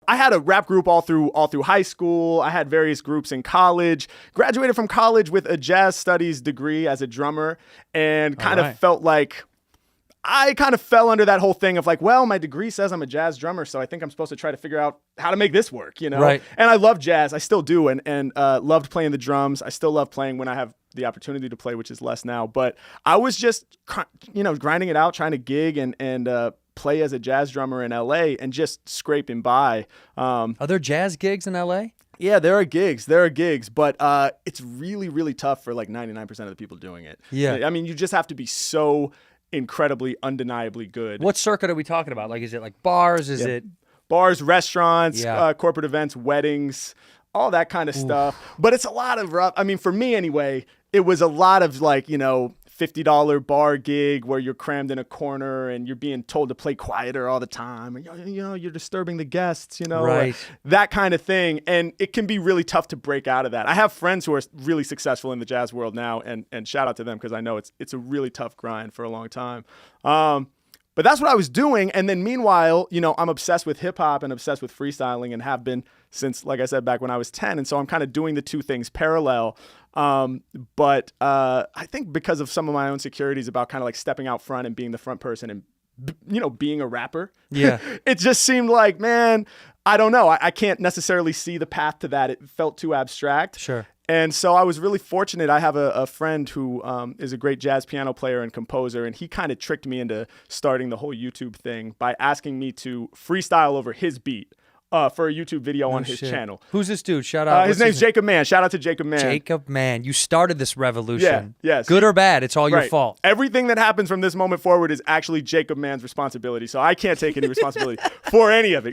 I had a rap group all through high school. I had various groups in college. Graduated from college with a jazz studies degree as a drummer, and kind of felt like I kind of fell under that whole thing of like, well, my degree says I'm a jazz drummer, so I think I'm supposed to try to figure out how to make this work, you know? Right. And I love jazz. I still do, and loved playing the drums. I still love playing when I have the opportunity to play, which is less now. But I was just, grinding it out, trying to gig and play as a jazz drummer in LA and just scraping by. Are there jazz gigs in LA? Yeah, there are gigs, but it's really, really tough for like 99% of the people doing it. Yeah. I mean, you just have to be so incredibly, undeniably good. What circuit are we talking about? Like, is it like bars? Is it bars, restaurants, corporate events, weddings, all that kind of stuff? But it's a lot of rough. I mean, for me anyway, it was a lot of like, $50 bar gig where you're crammed in a corner and you're being told to play quieter all the time. You're disturbing the guests, right. That kind of thing. And it can be really tough to break out of that. I have friends who are really successful in the jazz world now, and shout out to them because I know it's a really tough grind for a long time. But that's what I was doing. And then meanwhile, I'm obsessed with hip hop and obsessed with freestyling and have been since, like I said, back when I was 10. And so I'm kind of doing the two things parallel. But I think because of some of my own insecurities about kind of like stepping out front and being the front person and, being a rapper, it just seemed like, man, I don't know. I can't necessarily see the path to that. It felt too abstract. Sure. And so I was really fortunate. I have a friend who is a great jazz piano player and composer, and he kind of tricked me into starting the whole YouTube thing by asking me to freestyle over his beat for a YouTube video on his channel. Who's this dude? Shout out. His name's Jacob Mann. Shout out to Jacob Mann. Jacob Mann. You started this revolution. Yeah, yes. Good or bad, it's all your fault. Everything that happens from this moment forward is actually Jacob Mann's responsibility, so I can't take any responsibility for any of it.